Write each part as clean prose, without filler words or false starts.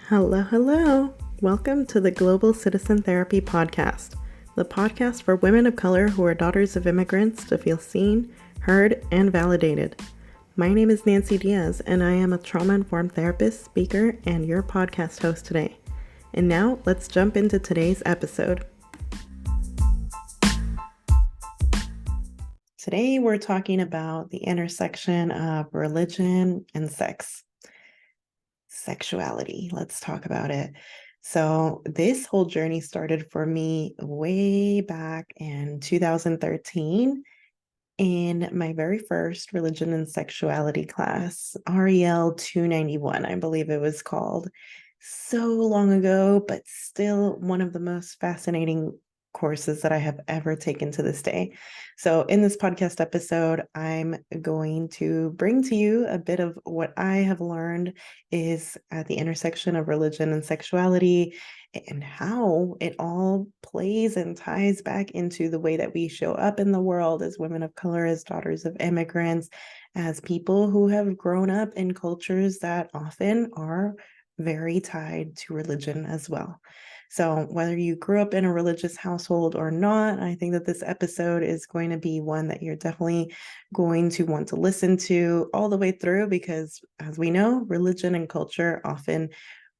Hello, hello. Welcome to the Global Citizen Therapy Podcast, the podcast for women of color who are daughters of immigrants to feel seen, heard, and validated. My name is Nancy Diaz, and I am a trauma-informed therapist, speaker, and your podcast host today. And now, let's jump into today's episode. Today, we're talking about the intersection of religion and sex. Sexuality. Let's talk about it. So this whole journey started for me way back in 2013 in my very first religion and sexuality class, REL 291, I believe it was called. So long ago, but still one of the most fascinating courses that I have ever taken to this day. So in this podcast episode, I'm going to bring to you a bit of what I have learned is at the intersection of religion and sexuality and how it all plays and ties back into the way that we show up in the world as women of color, as daughters of immigrants, as people who have grown up in cultures that often are very tied to religion as well. So whether you grew up in a religious household or not, I think that this episode is going to be one that you're definitely going to want to listen to all the way through because, as we know, religion and culture often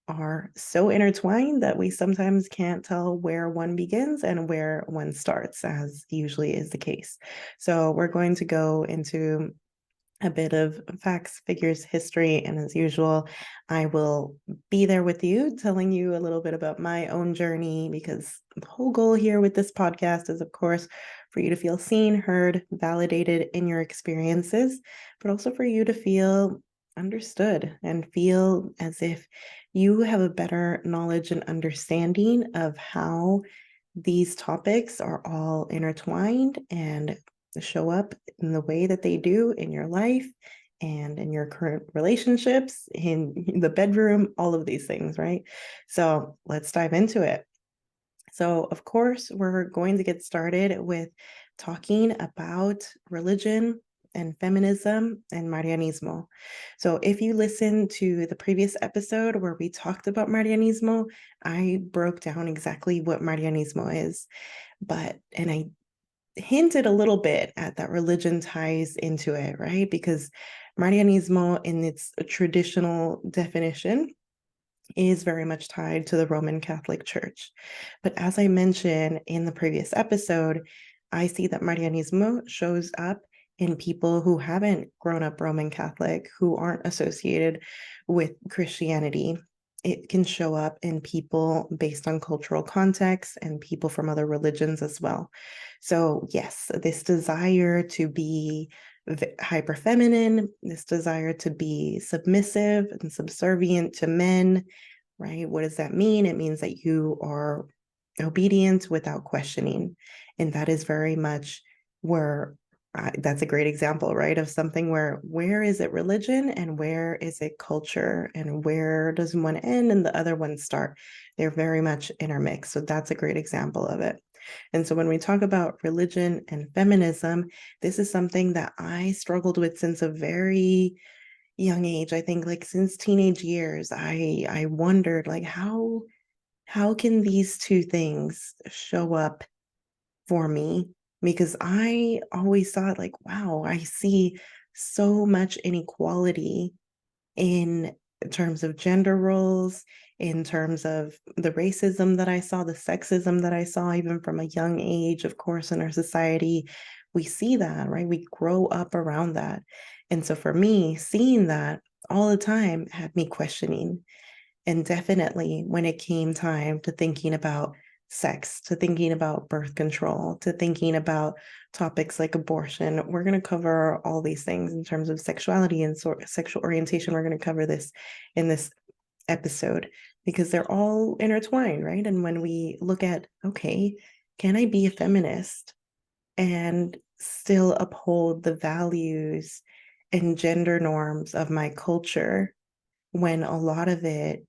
are so intertwined that we sometimes can't tell where one begins and where one starts, as usually is the case. So we're going to go into a bit of facts, figures, history, and as usual, I will be there with you, telling you a little bit about my own journey, because the whole goal here with this podcast is, of course, for you to feel seen, heard, validated in your experiences, but also for you to feel understood and feel as if you have a better knowledge and understanding of how these topics are all intertwined and show up in the way that they do in your life and in your current relationships, in the bedroom, all of these things, right? So let's dive into it. So, of course, we're going to get started with talking about religion and feminism and Marianismo. So if you listen to the previous episode where we talked about Marianismo, I broke down exactly what Marianismo is. And I hinted a little bit at that religion ties into it, right? Because Marianismo, in its traditional definition, is very much tied to the Roman Catholic Church. But as I mentioned in the previous episode, I see that Marianismo shows up in people who haven't grown up Roman Catholic, who aren't associated with Christianity. It can show up in people based on cultural context and people from other religions as well. So yes, this desire to be hyper feminine, this desire to be submissive and subservient to men, right? What does that mean? It means that you are obedient without questioning. And that is very much where that's a great example, right? Of something where is it religion and where is it culture and where does one end and the other one start? They're very much intermixed. So that's a great example of it. And so when we talk about religion and feminism, this is something that I struggled with since a very young age. I think like since teenage years, I wondered like how can these two things show up for me? Because I always thought like, wow, I see so much inequality in terms of gender roles, in terms of the racism that I saw, the sexism that I saw, even from a young age, of course, in our society, we see that, right? We grow up around that. And so for me, seeing that all the time had me questioning. And definitely when it came time to thinking about sex, to thinking about birth control, to thinking about topics like abortion, we're going to cover all these things in terms of sexuality and sexual orientation. We're going to cover this in this episode because they're all intertwined, right? And when we look at, okay, can I be a feminist and still uphold the values and gender norms of my culture when a lot of it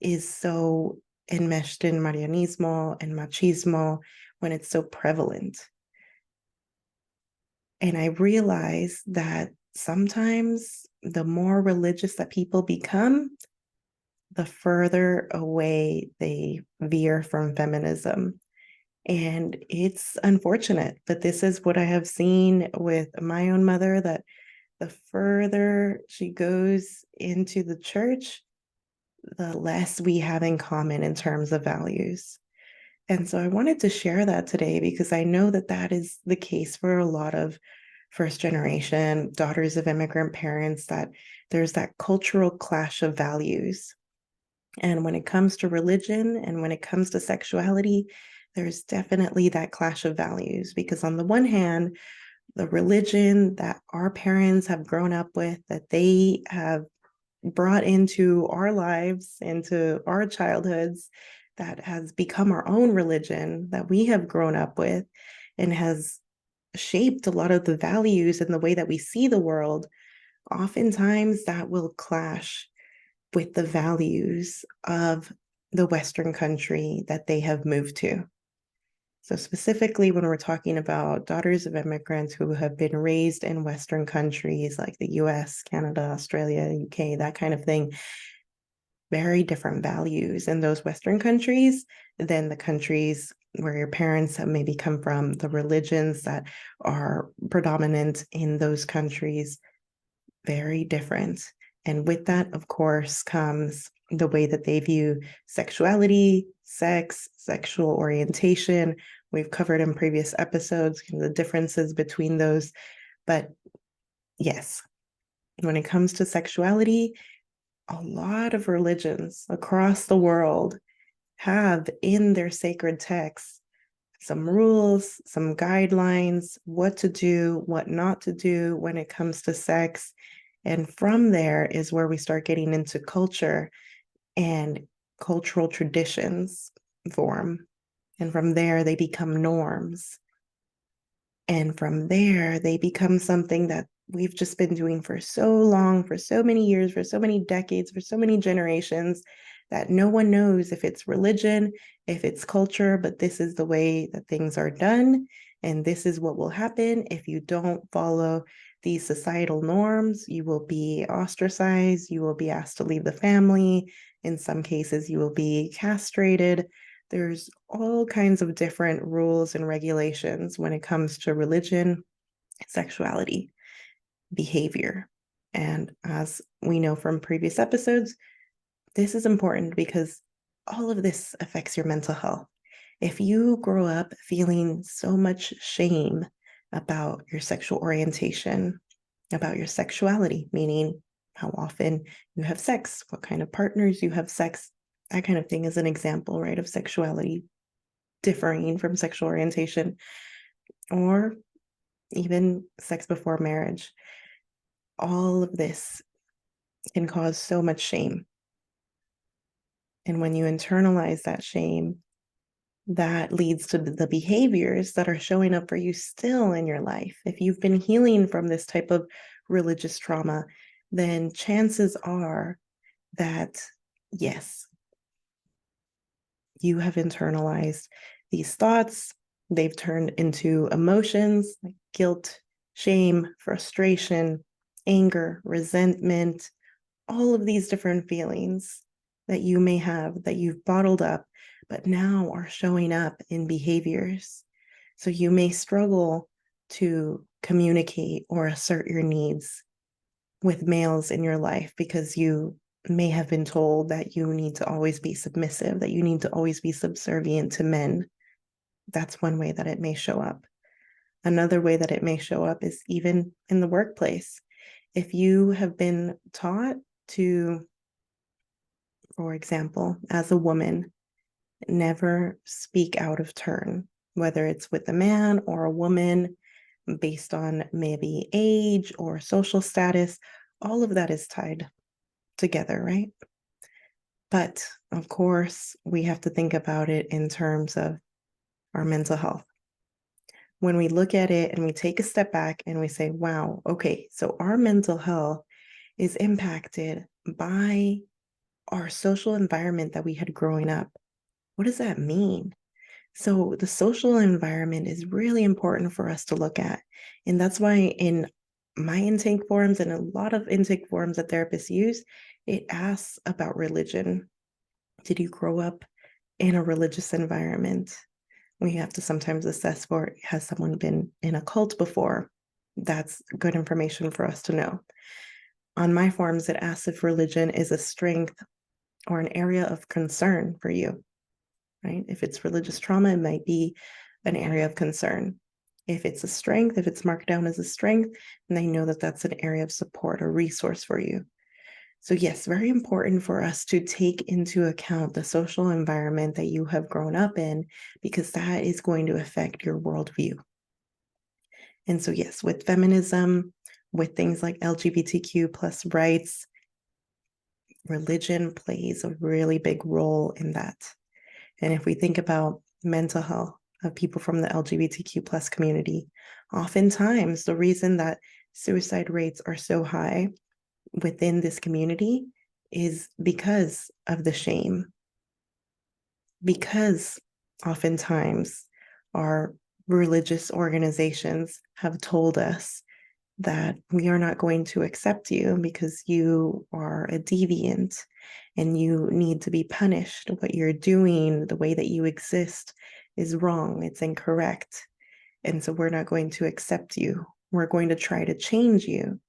is so enmeshed in Marianismo and machismo, when it's so prevalent? And I realized that sometimes the more religious that people become, the further away they veer from feminism. And it's unfortunate, but this is what I have seen with my own mother, that the further she goes into the church, the less we have in common in terms of values. And so I wanted to share that today because I know that that is the case for a lot of first generation daughters of immigrant parents, that there's that cultural clash of values. And when it comes to religion and when it comes to sexuality, there's definitely that clash of values, because on the one hand, the religion that our parents have grown up with, that they have brought into our lives, into our childhoods, that has become our own religion that we have grown up with and has shaped a lot of the values and the way that we see the world, oftentimes that will clash with the values of the Western country that they have moved to. So specifically, when we're talking about daughters of immigrants who have been raised in Western countries like the US, Canada, Australia, UK, that kind of thing, very different values in those Western countries than the countries where your parents have maybe come from, the religions that are predominant in those countries, very different. And with that, of course, comes the way that they view sexuality, sex, sexual orientation. We've covered in previous episodes the differences between those. But yes, when it comes to sexuality, a lot of religions across the world have in their sacred texts some rules, some guidelines, what to do, what not to do when it comes to sex. And from there is where we start getting into culture and cultural traditions form. And from there, they become norms. And from there, they become something that we've just been doing for so long, for so many years, for so many decades, for so many generations, that no one knows if it's religion, if it's culture, but this is the way that things are done. And this is what will happen if you don't follow these societal norms. You will be ostracized. You will be asked to leave the family. In some cases, you will be castrated. There's all kinds of different rules and regulations when it comes to religion, sexuality, behavior. And as we know from previous episodes, this is important because all of this affects your mental health. If you grow up feeling so much shame about your sexual orientation, about your sexuality, meaning how often you have sex, what kind of partners you have sex, that kind of thing is an example, right, of sexuality differing from sexual orientation, or even sex before marriage. All of this can cause so much shame. And when you internalize that shame, that leads to the behaviors that are showing up for you still in your life. If you've been healing from this type of religious trauma, then chances are that, yes, you have internalized these thoughts. They've turned into emotions like guilt, shame, frustration, anger, resentment, all of these different feelings that you may have that you've bottled up, but now are showing up in behaviors. So you may struggle to communicate or assert your needs with males in your life because you may have been told that you need to always be submissive, that you need to always be subservient to men. That's one way that it may show up. Another way that it may show up is even in the workplace. If you have been taught to, for example, as a woman, never speak out of turn, whether it's with a man or a woman, based on maybe age or social status, all of that is tied together, right? But of course, we have to think about it in terms of our mental health. When we look at it and we take a step back and we say, wow, okay, so our mental health is impacted by our social environment that we had growing up. What does that mean? So the social environment is really important for us to look at. And that's why in my intake forms and a lot of intake forms that therapists use, it asks about religion. Did you grow up in a religious environment? We have to sometimes assess for, has someone been in a cult before? That's good information for us to know. On my forms, it asks if religion is a strength or an area of concern for you, right? If it's religious trauma, it might be an area of concern. If it's a strength, if it's marked down as a strength, then they know that that's an area of support or resource for you. So yes, very important for us to take into account the social environment that you have grown up in, because that is going to affect your worldview. And so yes, with feminism, with things like LGBTQ plus rights, religion plays a really big role in that. And if we think about mental health of people from the LGBTQ plus community, oftentimes the reason that suicide rates are so high within this community is because of the shame. Because oftentimes our religious organizations have told us that we are not going to accept you because you are a deviant and you need to be punished. What you're doing, the way that you exist is wrong, it's incorrect. And so we're not going to accept you. We're going to try to change you.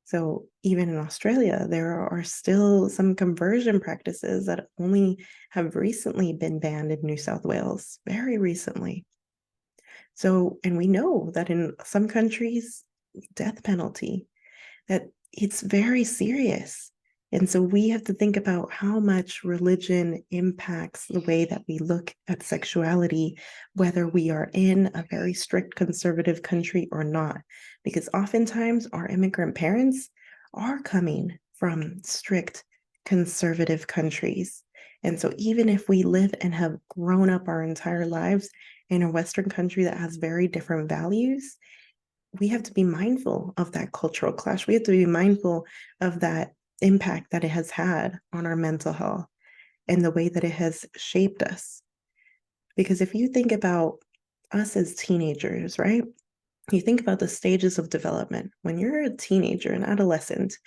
So even in Australia, there are still some conversion practices that only have recently been banned in New South Wales, very recently. So, and we know that in some countries, death penalty, that it's very serious. And so we have to think about how much religion impacts the way that we look at sexuality, whether we are in a very strict conservative country or not. Because oftentimes our immigrant parents are coming from strict conservative countries. And so even if we live and have grown up our entire lives in a Western country that has very different values, we have to be mindful of that cultural clash. We have to be mindful of that impact that it has had on our mental health and the way that it has shaped us. Because if you think about us as teenagers, right? You think about the stages of development. When you're a teenager, an adolescent,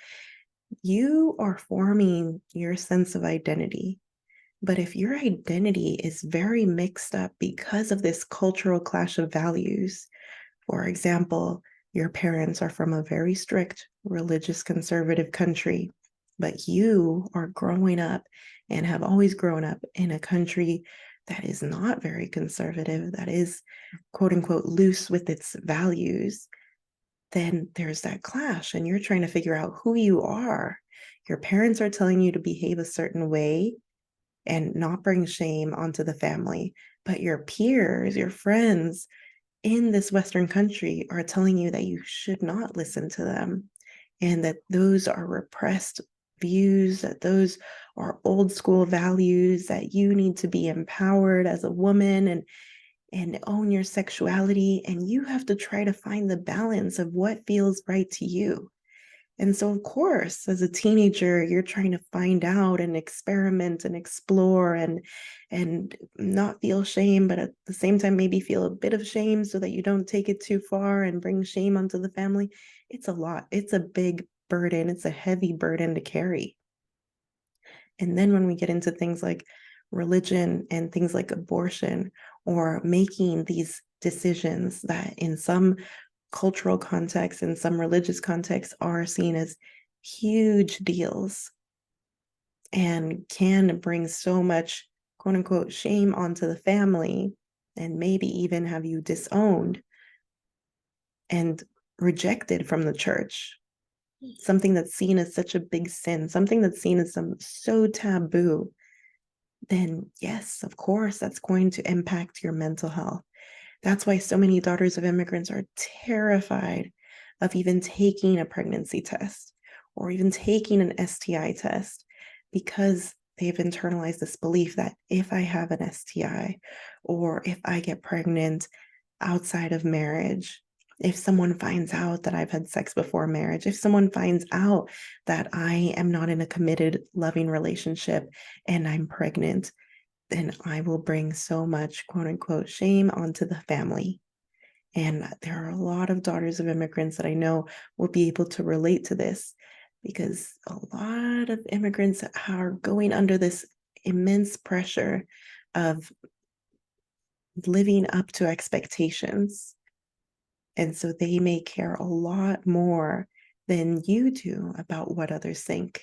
you are forming your sense of identity. But if your identity is very mixed up because of this cultural clash of values, for example, your parents are from a very strict religious conservative country, but you are growing up and have always grown up in a country that is not very conservative, that is quote unquote loose with its values, then there's that clash and you're trying to figure out who you are. Your parents are telling you to behave a certain way and not bring shame onto the family, but your peers, your friends, in this Western country are telling you that you should not listen to them and that those are repressed views, that those are old school values, that you need to be empowered as a woman and own your sexuality. And you have to try to find the balance of what feels right to you. And so, of course, as a teenager, you're trying to find out and experiment and explore and not feel shame, but at the same time, maybe feel a bit of shame so that you don't take it too far and bring shame onto the family. It's a lot. It's a big burden. It's a heavy burden to carry. And then when we get into things like religion and things like abortion or making these decisions that in some cultural contexts and some religious contexts are seen as huge deals and can bring so much quote unquote shame onto the family and maybe even have you disowned and rejected from the church. Something that's seen as such a big sin, something that's seen as so taboo, then yes, of course, that's going to impact your mental health. That's why so many daughters of immigrants are terrified of even taking a pregnancy test or even taking an STI test, because they've internalized this belief that if I have an STI or if I get pregnant outside of marriage, if someone finds out that I've had sex before marriage, if someone finds out that I am not in a committed, loving relationship and I'm pregnant, then I will bring so much quote unquote shame onto the family. And there are a lot of daughters of immigrants that I know will be able to relate to this, because a lot of immigrants are going under this immense pressure of living up to expectations. And so they may care a lot more than you do about what others think.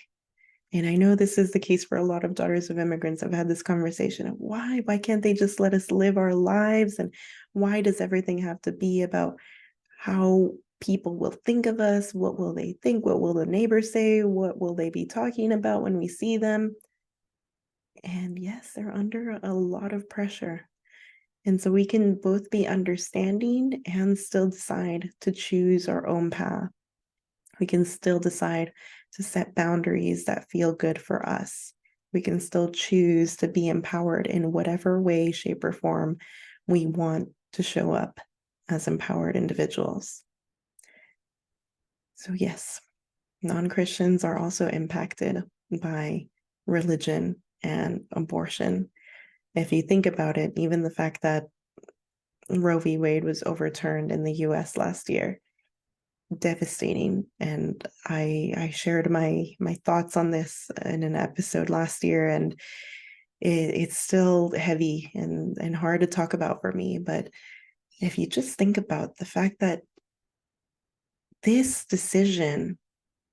And I know this is the case for a lot of daughters of immigrants. I've had this conversation of why can't they just let us live our lives? And why does everything have to be about how people will think of us? What will they think? What will the neighbors say? What will they be talking about when we see them? And yes, they're under a lot of pressure. And so we can both be understanding and still decide to choose our own path. We can still decide to set boundaries that feel good for us. We can still choose to be empowered in whatever way, shape, or form we want to show up as empowered individuals. So yes, non-Christians are also impacted by religion and abortion. If you think about it, even the fact that Roe v. Wade was overturned in the US last year, devastating. And I shared my thoughts on this in an episode last year, and it's still heavy and hard to talk about for me. But if you just think about the fact that this decision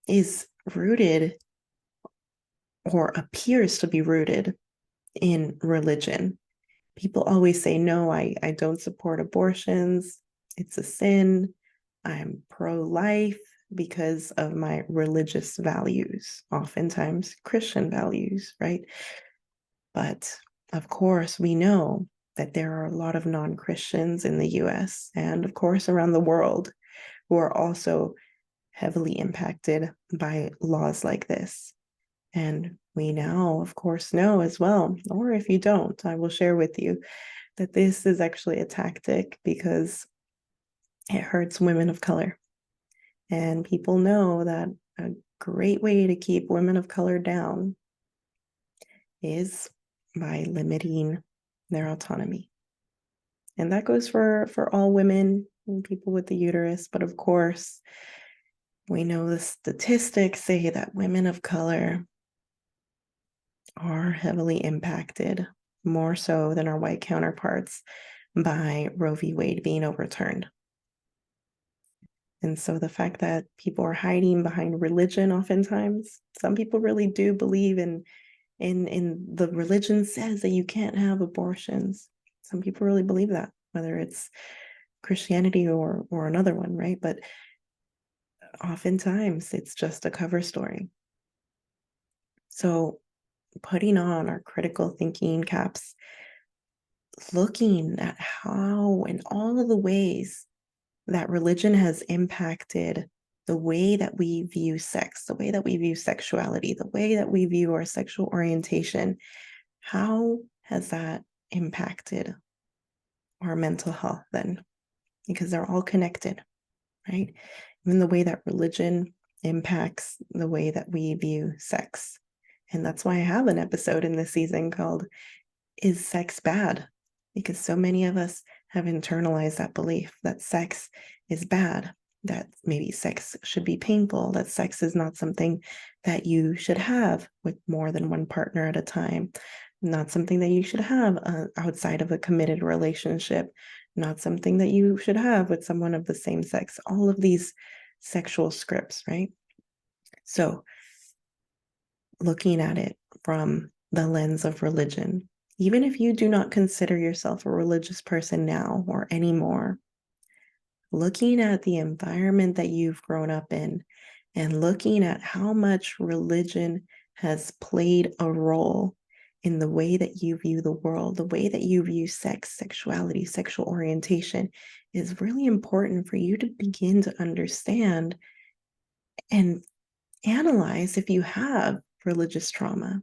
is rooted or appears to be rooted in religion. People always say, no, I don't support abortions. It's a sin. I'm pro-life because of my religious values, oftentimes Christian values, right? But of course, we know that there are a lot of non-Christians in the US and, of course, around the world who are also heavily impacted by laws like this. And we now, of course, know as well, or if you don't, I will share with you that this is actually a tactic because it hurts women of color. And people know that a great way to keep women of color down is by limiting their autonomy. And that goes for all women and people with the uterus. But of course, we know the statistics say that women of color are heavily impacted, more so than our white counterparts, by Roe v. Wade being overturned. And so the fact that people are hiding behind religion, oftentimes, some people really do believe in the religion says that you can't have abortions. Some people really believe that, whether it's Christianity or another one, right? But oftentimes it's just a cover story. So putting on our critical thinking caps, looking at how and all of the ways that religion has impacted the way that we view sex, the way that we view sexuality, the way that we view our sexual orientation, how has that impacted our mental health then? Because they're all connected, right? Even the way that religion impacts the way that we view sex. And that's why I have an episode in this season called Is Sex Bad? Because so many of us have internalized that belief that sex is bad, that maybe sex should be painful, that sex is not something that you should have with more than one partner at a time, not something that you should have outside of a committed relationship, not something that you should have with someone of the same sex, all of these sexual scripts, right? So looking at it from the lens of religion, even if you do not consider yourself a religious person now or anymore, looking at the environment that you've grown up in and looking at how much religion has played a role in the way that you view the world, the way that you view sex, sexuality, sexual orientation is really important for you to begin to understand and analyze if you have religious trauma.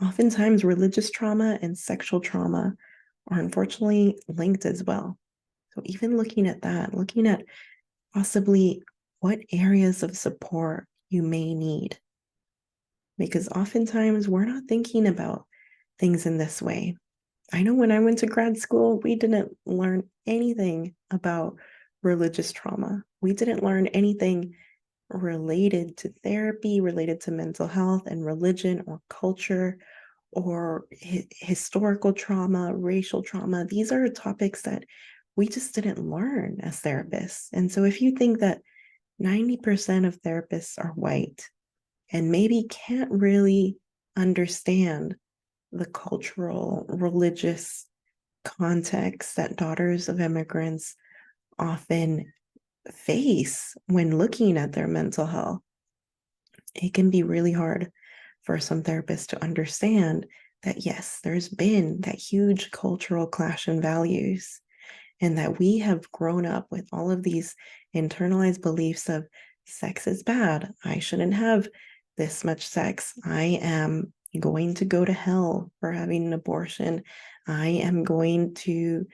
Oftentimes, religious trauma and sexual trauma are unfortunately linked as well. So even looking at that, looking at possibly what areas of support you may need. Because oftentimes we're not thinking about things in this way. I know when I went to grad school, we didn't learn anything about religious trauma. We didn't learn anything related to therapy, related to mental health and religion or culture or historical trauma, racial trauma. These are topics that we just didn't learn as therapists. And so if you think that 90% of therapists are white and maybe can't really understand the cultural, religious context that daughters of immigrants often face when looking at their mental health, it can be really hard for some therapists to understand that, yes, there's been that huge cultural clash in values, and that we have grown up with all of these internalized beliefs of sex is bad. I shouldn't have this much sex. I am going to go to hell for having an abortion. I am going to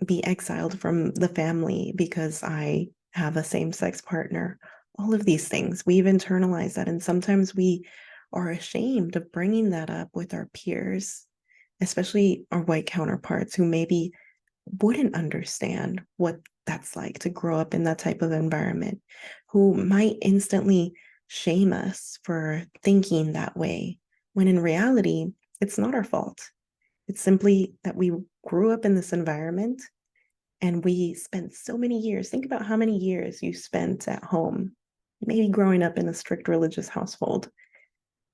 be exiled from the family because I have a same-sex partner. All of these things, we've internalized that. And sometimes we are ashamed of bringing that up with our peers, especially our white counterparts who maybe wouldn't understand what that's like to grow up in that type of environment, who might instantly shame us for thinking that way, when in reality, it's not our fault. It's simply that we grew up in this environment and we spent so many years. Think about how many years you spent at home, maybe growing up in a strict religious household,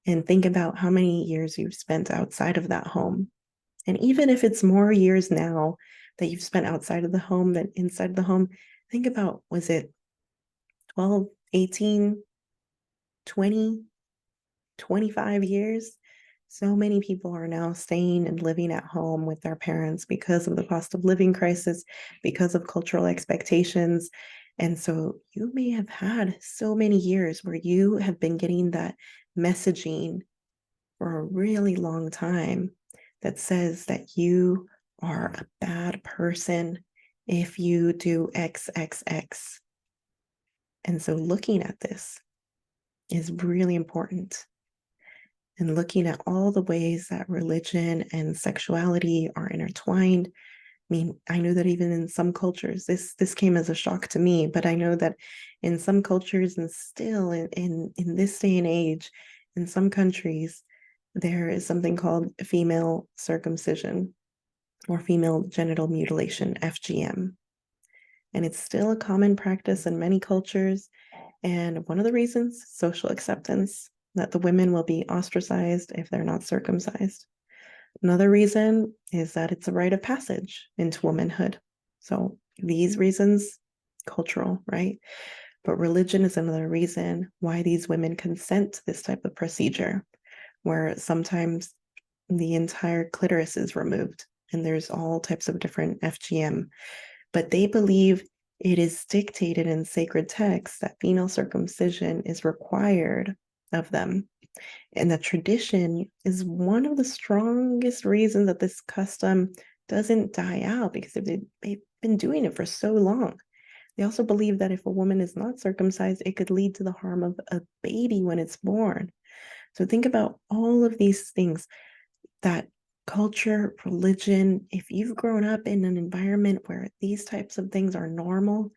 and think about how many years you've spent outside of that home. And even if it's more years now that you've spent outside of the home than inside the home, think about, was it 12, 18, 20, 25 years? So many people are now staying and living at home with their parents because of the cost of living crisis, because of cultural expectations. And so you may have had so many years where you have been getting that messaging for a really long time that says that you are a bad person if you do XXX. And so looking at this is really important, and looking at all the ways that religion and sexuality are intertwined. I mean, I know that even in some cultures, this came as a shock to me, but I know that in some cultures and still in this day and age, in some countries, there is something called female circumcision or female genital mutilation, FGM. And it's still a common practice in many cultures. And one of the reasons, social acceptance, that the women will be ostracized if they're not circumcised. Another reason is that it's a rite of passage into womanhood. So these reasons, cultural, right? But religion is another reason why these women consent to this type of procedure, where sometimes the entire clitoris is removed and there's all types of different FGM. But they believe it is dictated in sacred texts that female circumcision is required of them. And that tradition is one of the strongest reasons that this custom doesn't die out, because they've been doing it for so long. They also believe that if a woman is not circumcised, it could lead to the harm of a baby when it's born. So think about all of these things, that culture, religion, if you've grown up in an environment where these types of things are normal,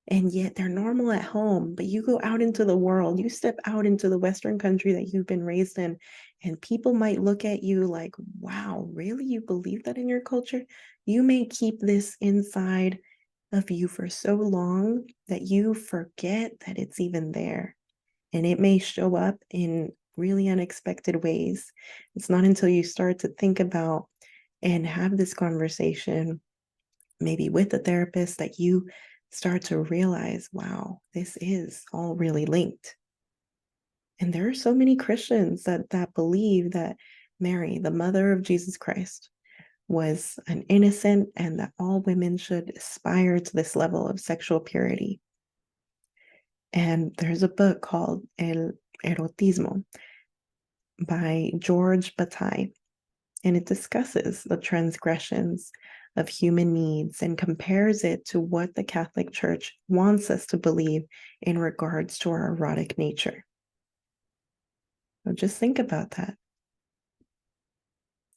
and yet they're normal at home, but you go out into the world, you step out into the Western country that you've been raised in, and people might look at you like, wow, really? You believe that in your culture? You may keep this inside of you for so long that you forget that it's even there. And it may show up in really unexpected ways. It's not until you start to think about and have this conversation, maybe with a therapist, that you start to realize, wow, this is all really linked. And there are so many Christians that believe that Mary, the mother of Jesus Christ, was an innocent, and that all women should aspire to this level of sexual purity. And there's a book called El Erotismo by George Bataille, and it discusses the transgressions of human needs and compares it to what the Catholic Church wants us to believe in regards to our erotic nature. So just think about that.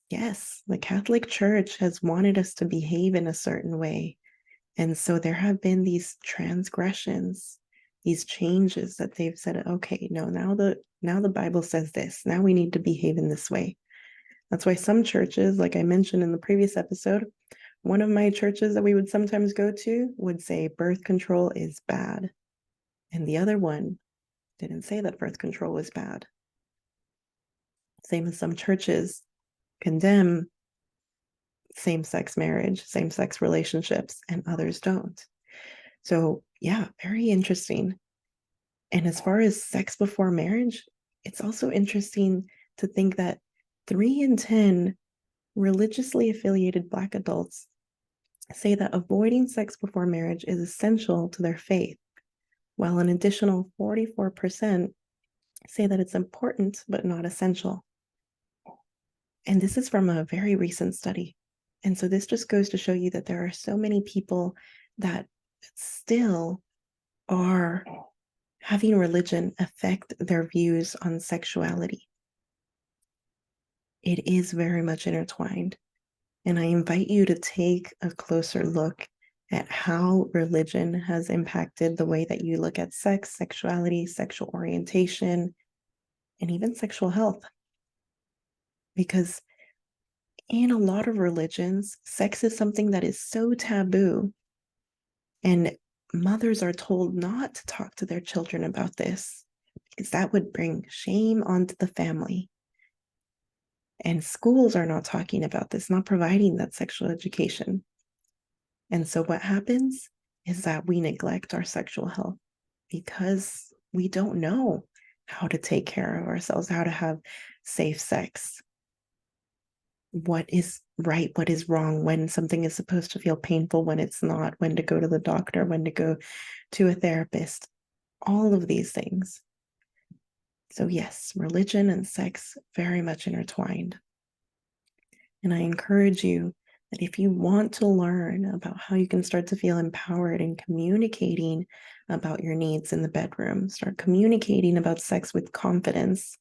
Yes, the Catholic Church has wanted us to behave in a certain way. And so there have been these transgressions, these changes that they've said, okay, no, now the Bible says this. Now we need to behave in this way. That's why some churches, like I mentioned in the previous episode, one of my churches that we would sometimes go to would say birth control is bad. And the other one didn't say that birth control was bad. Same as some churches condemn same-sex marriage, same-sex relationships, and others don't. So yeah, very interesting. And as far as sex before marriage, it's also interesting to think that 3 in 10 religiously affiliated Black adults say that avoiding sex before marriage is essential to their faith, while an additional 44% say that it's important but not essential. And this is from a very recent study. And so this just goes to show you that there are so many people that still are having religion affect their views on sexuality. It is very much intertwined. And I invite you to take a closer look at how religion has impacted the way that you look at sex, sexuality, sexual orientation, and even sexual health. Because in a lot of religions, sex is something that is so taboo. And mothers are told not to talk to their children about this because that would bring shame onto the family. And schools are not talking about this, not providing that sexual education. And so what happens is that we neglect our sexual health because we don't know how to take care of ourselves, how to have safe sex. What is right, what is wrong, when something is supposed to feel painful, when it's not, when to go to the doctor, when to go to a therapist, all of these things. So yes, religion and sex very much intertwined. And I encourage you that if you want to learn about how you can start to feel empowered in communicating about your needs in the bedroom, start communicating about sex with confidence,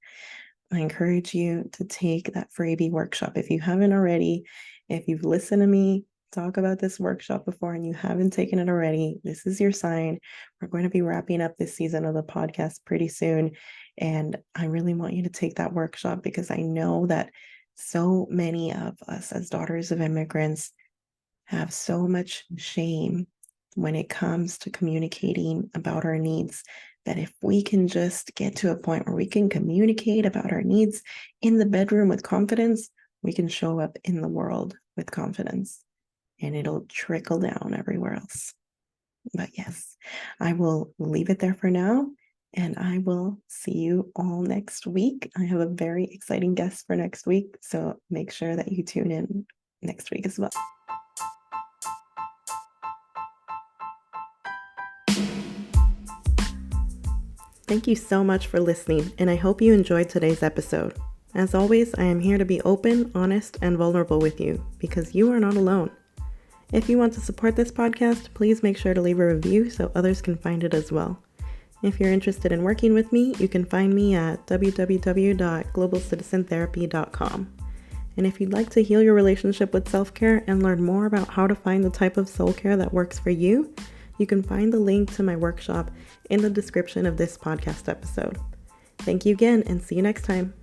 I encourage you to take that freebie workshop. If you haven't already, if you've listened to me talk about this workshop before and you haven't taken it already, this is your sign. We're going to be wrapping up this season of the podcast pretty soon. And I really want you to take that workshop because I know that so many of us as daughters of immigrants have so much shame when it comes to communicating about our needs, that if we can just get to a point where we can communicate about our needs in the bedroom with confidence, we can show up in the world with confidence and it'll trickle down everywhere else. But yes, I will leave it there for now and I will see you all next week. I have a very exciting guest for next week, so make sure that you tune in next week as well. Thank you so much for listening, and I hope you enjoyed today's episode. As always, I am here to be open, honest, and vulnerable with you because you are not alone. If you want to support this podcast, please make sure to leave a review so others can find it as well. If you're interested in working with me, you can find me at www.globalcitizentherapy.com. And if you'd like to heal your relationship with self-care and learn more about how to find the type of soul care that works for you, you can find the link to my workshop in the description of this podcast episode. Thank you again and see you next time.